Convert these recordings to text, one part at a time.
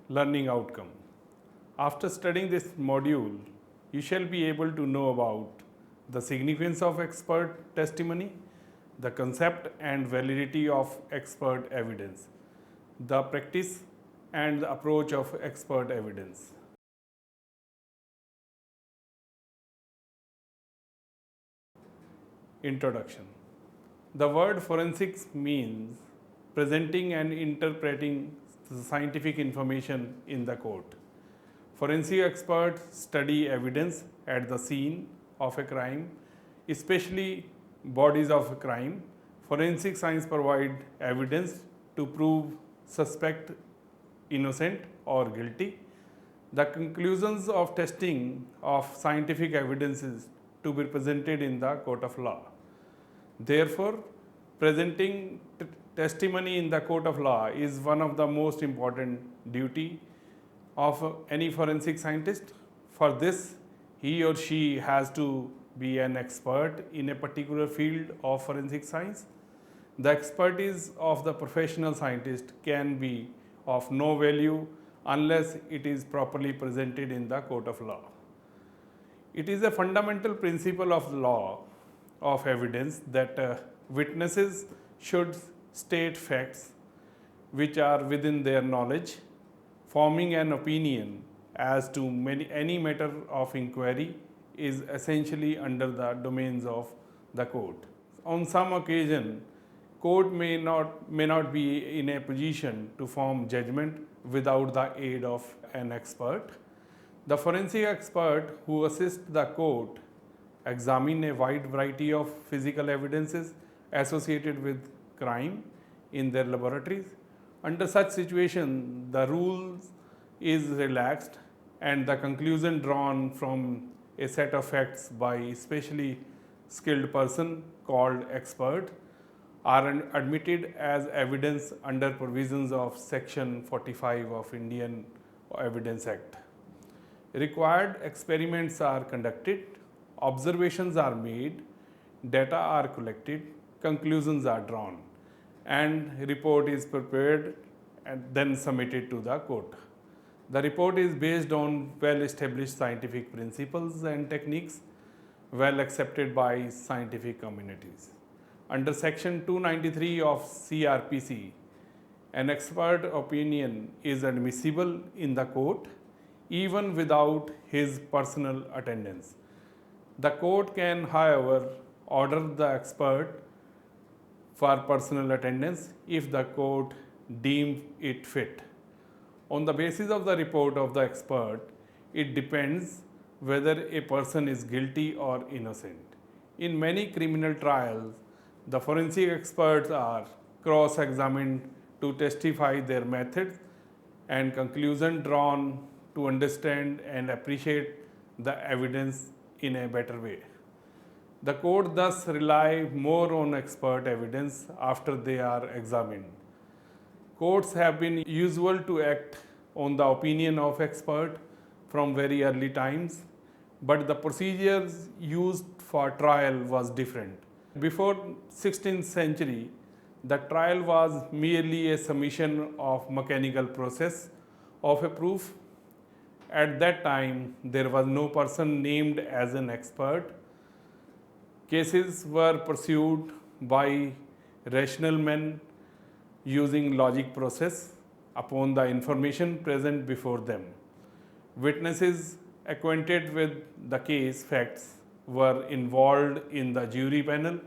learning outcome. After studying this module, you shall be able to know about the significance of expert testimony, the concept and validity of expert evidence, the practice and the approach of expert evidence. Introduction. The word forensics means presenting and interpreting the scientific information in the court. Forensic experts study evidence at the scene of a crime, especially bodies of a crime. Forensic science provides evidence to prove suspect innocent or guilty. The conclusions of testing of scientific evidence is to be presented in the court of law. Therefore, presenting testimony in the court of law is one of the most important duty of any forensic scientist. For this, he or she has to be an expert in a particular field of forensic science. The expertise of the professional scientist can be of no value unless it is properly presented in the court of law. It is a fundamental principle of the law of evidence that witnesses should state facts which are within their knowledge. Forming an opinion as to any matter of inquiry is essentially under the domains of the court. On some occasion, court may not be in a position to form judgment without the aid of an expert. The forensic expert who assists the court examine a wide variety of physical evidences associated with crime in their laboratories. Under such situation, the rules is relaxed and the conclusion drawn from a set of facts by a specially skilled person called expert are admitted as evidence under provisions of Section 45 of Indian Evidence Act. Required experiments are conducted, observations are made, data are collected, conclusions are drawn, and report is prepared and then submitted to the court. The report is based on well-established scientific principles and techniques well accepted by scientific communities. Under Section 293 of CRPC, an expert opinion is admissible in the court even without his personal attendance. The court can, however, order the expert for personal attendance if the court deems it fit. On the basis of the report of the expert, it depends whether a person is guilty or innocent. In many criminal trials, the forensic experts are cross-examined to testify their methods and conclusion drawn to understand and appreciate the evidence in a better way. The court thus rely more on expert evidence after they are examined. Courts have been usual to act on the opinion of expert from very early times, but the procedures used for trial was different. Before 16th century, the trial was merely a summation of mechanical process of a proof. At that time, there was no person named as an expert. Cases were pursued by rational men using logic process upon the information present before them. Witnesses acquainted with the case facts were involved in the jury panel.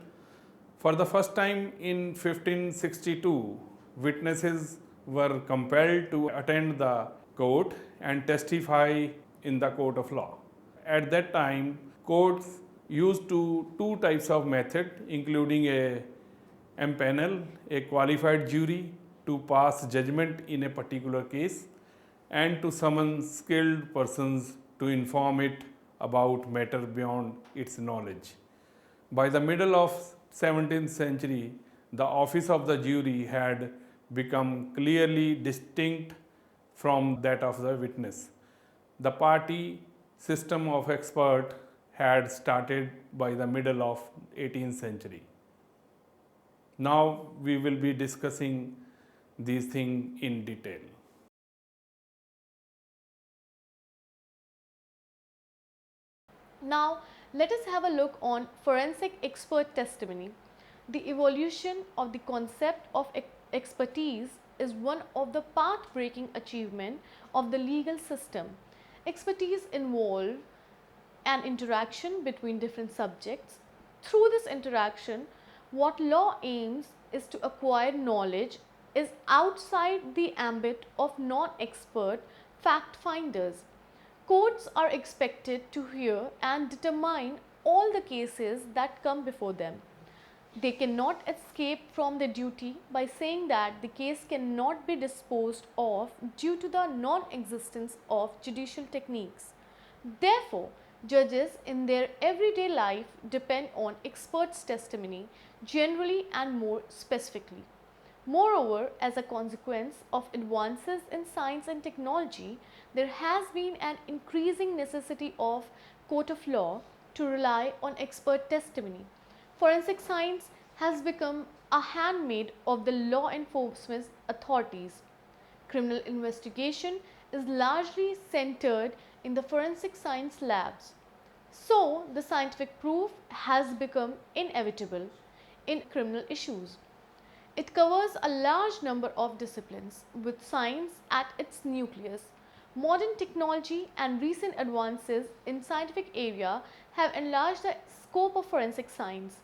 For the first time in 1562, witnesses were compelled to attend the court and testify in the court of law. At that time, courts used two types of method, including a empanel, a qualified jury to pass judgment in a particular case, and to summon skilled persons to inform it about matter beyond its knowledge. By the middle of 17th century, the office of the jury had become clearly distinct from that of the witness. The party system of expert had started by the middle of 18th century. Now we will be discussing these things in detail. Now, let us have a look on forensic expert testimony. The evolution of the concept of expertise is one of the path-breaking achievements of the legal system. Expertise involves an interaction between different subjects. Through this interaction, what law aims is to acquire knowledge is outside the ambit of non-expert fact finders. Courts are expected to hear and determine all the cases that come before them. They cannot escape from their duty by saying that the case cannot be disposed of due to the non-existence of judicial techniques. Therefore, judges in their everyday life depend on experts' testimony generally and more specifically. Moreover, as a consequence of advances in science and technology, there has been an increasing necessity of court of law to rely on expert testimony. Forensic science has become a handmaid of the law enforcement authorities. Criminal investigation is largely centered in the forensic science labs. So, the scientific proof has become inevitable in criminal issues. It covers a large number of disciplines with science at its nucleus. Modern technology and recent advances in scientific area have enlarged the scope of forensic science.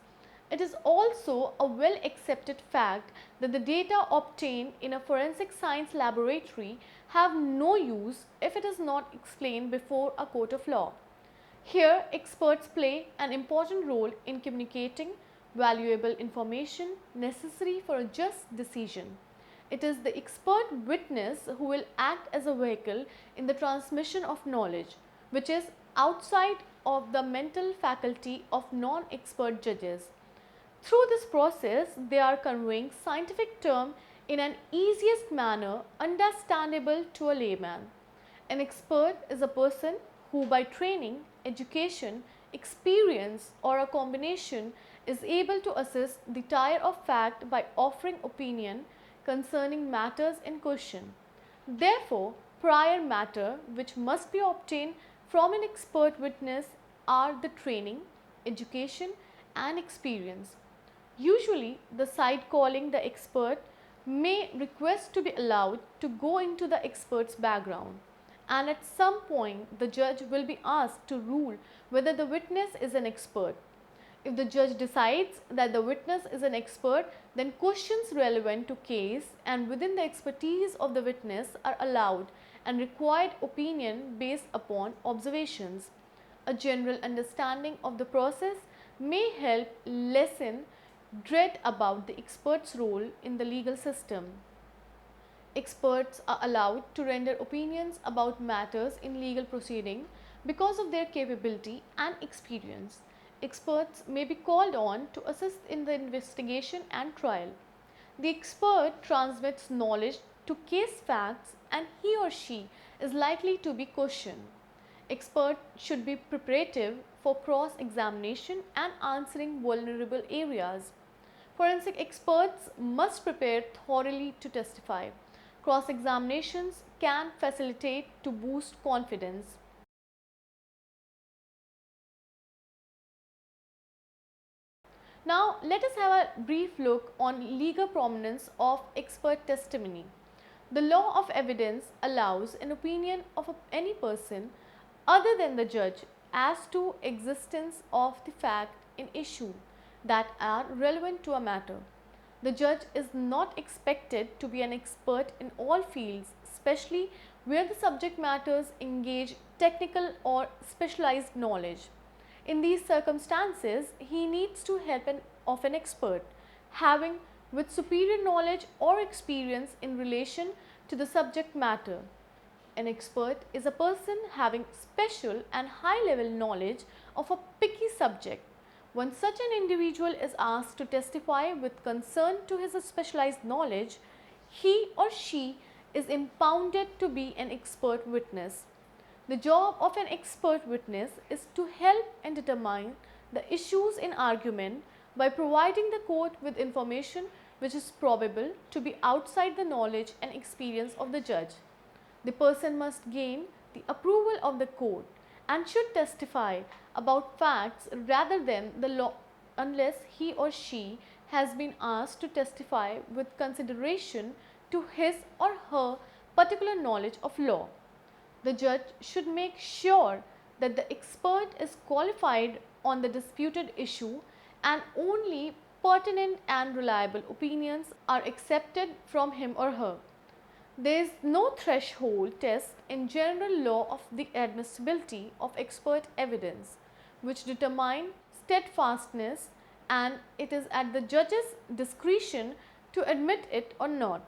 It is also a well accepted fact that the data obtained in a forensic science laboratory have no use if it is not explained before a court of law. Here, experts play an important role in communicating valuable information necessary for a just decision. It is the expert witness who will act as a vehicle in the transmission of knowledge, which is outside of the mental faculty of non-expert judges. Through this process, they are conveying scientific terms in an easiest manner understandable to a layman. An expert is a person who by training, education, experience or a combination is able to assess the trier of fact by offering opinion concerning matters in question. Therefore, prior matter which must be obtained from an expert witness are the training, education and experience. Usually, the side calling the expert may request to be allowed to go into the expert's background, and at some point the judge will be asked to rule whether the witness is an expert. If the judge decides that the witness is an expert, then questions relevant to case and within the expertise of the witness are allowed and required opinion based upon observations. A general understanding of the process may help lessen dread about the expert's role in the legal system. Experts are allowed to render opinions about matters in legal proceeding because of their capability and experience. Experts may be called on to assist in the investigation and trial. The expert transmits knowledge to case facts and he or she is likely to be questioned. Expert should be preparative for cross-examination and answering vulnerable areas. Forensic experts must prepare thoroughly to testify. Cross-examinations can facilitate to boost confidence. Now, let us have a brief look on legal prominence of expert testimony. The law of evidence allows an opinion of any person other than the judge as to existence of the fact in issue that are relevant to a matter. The judge is not expected to be an expert in all fields, especially where the subject matters engage technical or specialized knowledge. In these circumstances, he needs to help of an expert having with superior knowledge or experience in relation to the subject matter. An expert is a person having special and high level knowledge of a picky subject. When such an individual is asked to testify with concern to his specialized knowledge, he or she is impounded to be an expert witness. The job of an expert witness is to help and determine the issues in argument by providing the court with information which is probable to be outside the knowledge and experience of the judge. The person must gain the approval of the court and should testify about facts rather than the law unless he or she has been asked to testify with consideration to his or her particular knowledge of law. The judge should make sure that the expert is qualified on the disputed issue and only pertinent and reliable opinions are accepted from him or her. There is no threshold test in general law of the admissibility of expert evidence which determine steadfastness, and it is at the judge's discretion to admit it or not.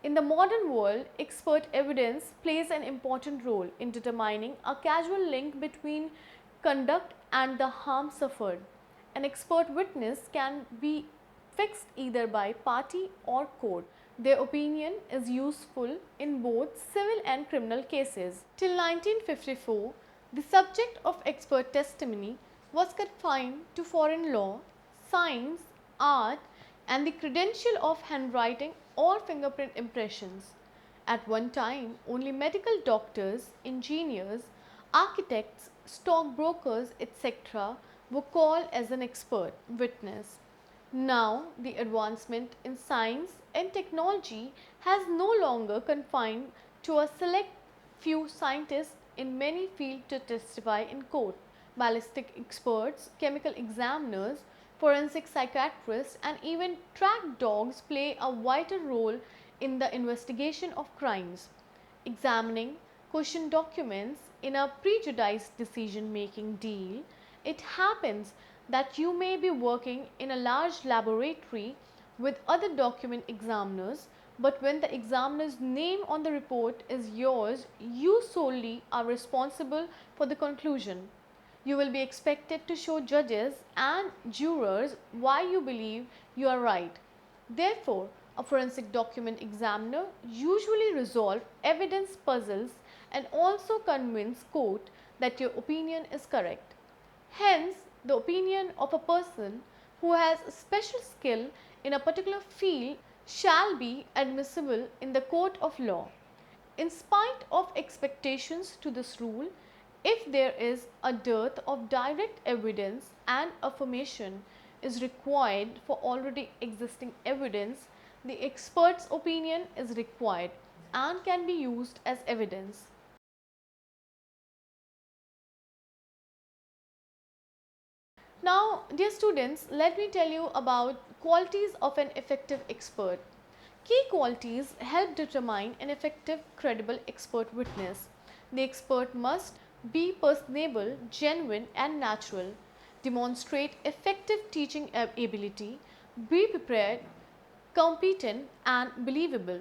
In the modern world, expert evidence plays an important role in determining a causal link between conduct and the harm suffered. An expert witness can be fixed either by party or court. Their opinion is useful in both civil and criminal cases. Till 1954, the subject of expert testimony was confined to foreign law, science, art, and the credential of handwriting or fingerprint impressions. At one time, only medical doctors, engineers, architects, stockbrokers, etc. were called as an expert witness. Now, the advancement in science and technology has no longer confined to a select few scientists in many fields to testify in court. Ballistic experts, chemical examiners, forensic psychiatrists, and even track dogs play a vital role in the investigation of crimes. Examining question documents in a prejudiced decision making deal, it happens that you may be working in a large laboratory with other document examiners, but when the examiner's name on the report is yours, you solely are responsible for the conclusion. You will be expected to show judges and jurors why you believe you are right. Therefore, a forensic document examiner usually resolves evidence puzzles and also convince court that your opinion is correct. Hence, the opinion of a person who has special skill in a particular field shall be admissible in the court of law. In spite of expectations to this rule, if there is a dearth of direct evidence and affirmation is required for already existing evidence, the expert's opinion is required and can be used as evidence. Now, dear students, let me tell you about qualities of an effective expert. Key qualities help determine an effective, credible expert witness. The expert must be personable, genuine, and natural, demonstrate effective teaching ability, be prepared, competent, and believable,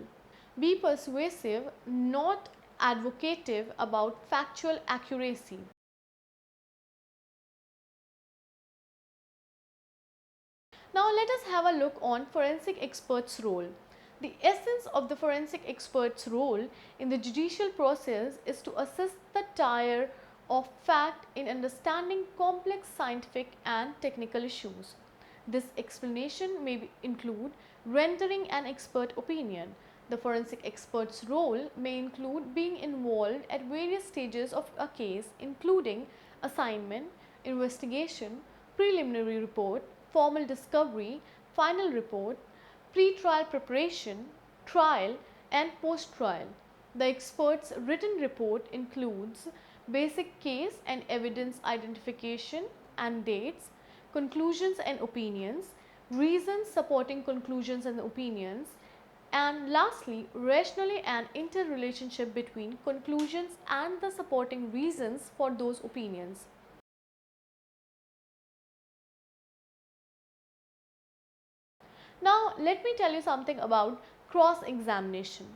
be persuasive, not advocative about factual accuracy. Now let us have a look on forensic expert's role. The essence of the forensic expert's role in the judicial process is to assist the trier of fact in understanding complex scientific and technical issues. This explanation may include rendering an expert opinion. The forensic expert's role may include being involved at various stages of a case, including assignment, investigation, preliminary report, formal discovery, final report, pre-trial preparation, trial, and post-trial. The expert's written report includes basic case and evidence identification and dates, conclusions and opinions, reasons supporting conclusions and opinions, and lastly, rationally and interrelationship between conclusions and the supporting reasons for those opinions. Now, let me tell you something about cross-examination.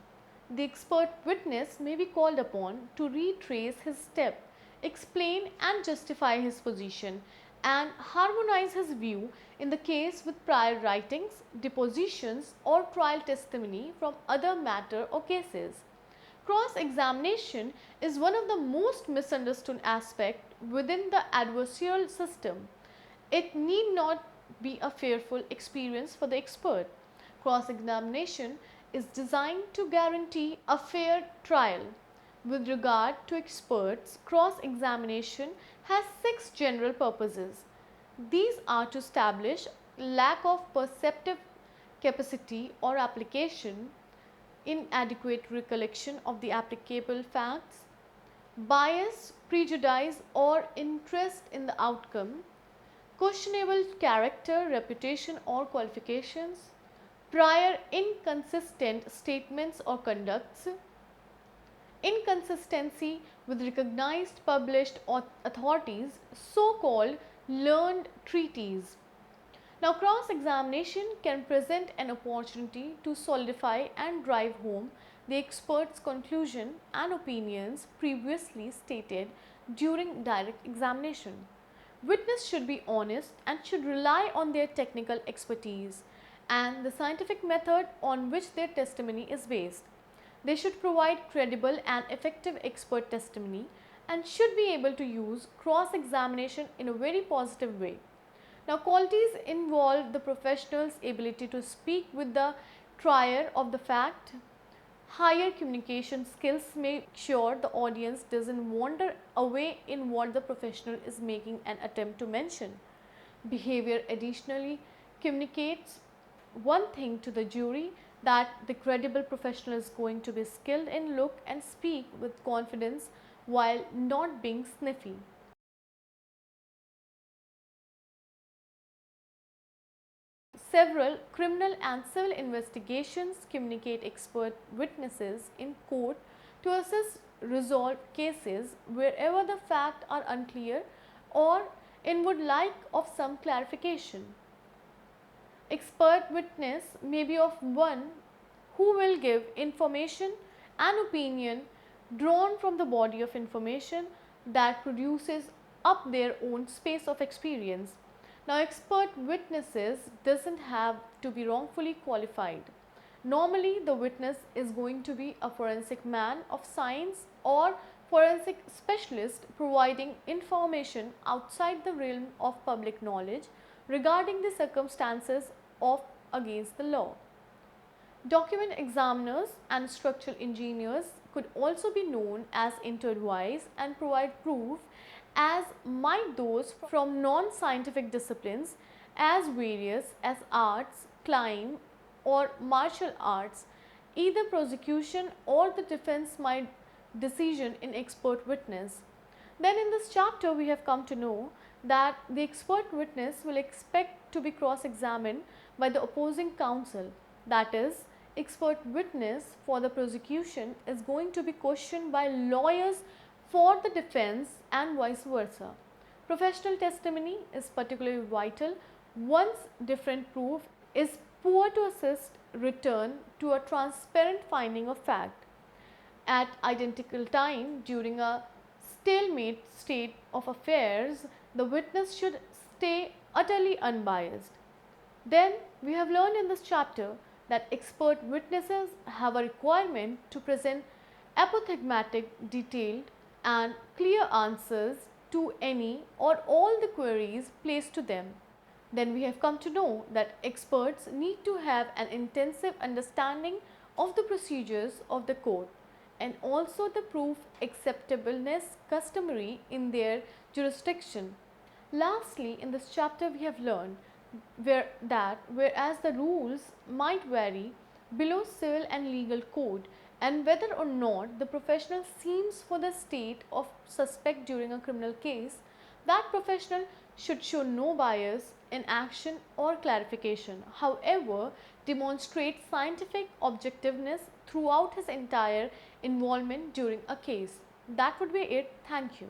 The expert witness may be called upon to retrace his step, explain and justify his position, and harmonize his view in the case with prior writings, depositions, or trial testimony from other matter or cases. Cross-examination is one of the most misunderstood aspects within the adversarial system. It need not be a fearful experience for the expert. Cross-examination is designed to guarantee a fair trial. With regard to experts, cross-examination has 6 general purposes. These are to establish lack of perceptive capacity or application, inadequate recollection of the applicable facts, bias, prejudice or interest in the outcome, questionable character, reputation or qualifications, prior inconsistent statements or conducts, inconsistency with recognized published authorities, so called learned treatises. Now, cross examination can present an opportunity to solidify and drive home the expert's conclusion and opinions previously stated during direct examination. Witness should be honest and should rely on their technical expertise and the scientific method on which their testimony is based. They should provide credible and effective expert testimony and should be able to use cross examination in a very positive way. Now, qualities involve the professional's ability to speak with the trier of the fact. Higher communication skills make sure the audience doesn't wander away in what the professional is making an attempt to mention. Behavior additionally communicates one thing to the jury, that the credible professional is going to be skilled in look and speak with confidence while not being sniffy. Several criminal and civil investigations communicate expert witnesses in court to assist resolve cases wherever the facts are unclear or in would like of some clarification. Expert witness may be of one who will give information and opinion drawn from the body of information that produces up their own space of experience. Now, expert witnesses doesn't have to be wrongfully qualified. Normally, the witness is going to be a forensic man of science or forensic specialist providing information outside the realm of public knowledge regarding the circumstances of against the law. Document examiners and structural engineers could also be known as interviewees and provide proof, as might those from non-scientific disciplines as various as arts, climb or martial arts. Either prosecution or the defense might decision in expert witness. Then in this chapter we have come to know that the expert witness will expect to be cross-examined by the opposing counsel. That is, expert witness for the prosecution is going to be questioned by lawyers for the defense and vice versa. Professional testimony is particularly vital once different proof is poor to assist return to a transparent finding of fact. At identical time during a stalemate state of affairs, the witness should stay utterly unbiased. Then we have learned in this chapter that expert witnesses have a requirement to present apothegmatic, detailed and clear answers to any or all the queries placed to them. Then we have come to know that experts need to have an intensive understanding of the procedures of the court and also the proof acceptableness customary in their jurisdiction. Lastly, in this chapter we have learned whereas the rules might vary below civil and legal code, and whether or not the professional seems for the state of suspect during a criminal case, that professional should show no bias in action or clarification. However, demonstrate scientific objectiveness throughout his entire involvement during a case. That would be it. Thank you.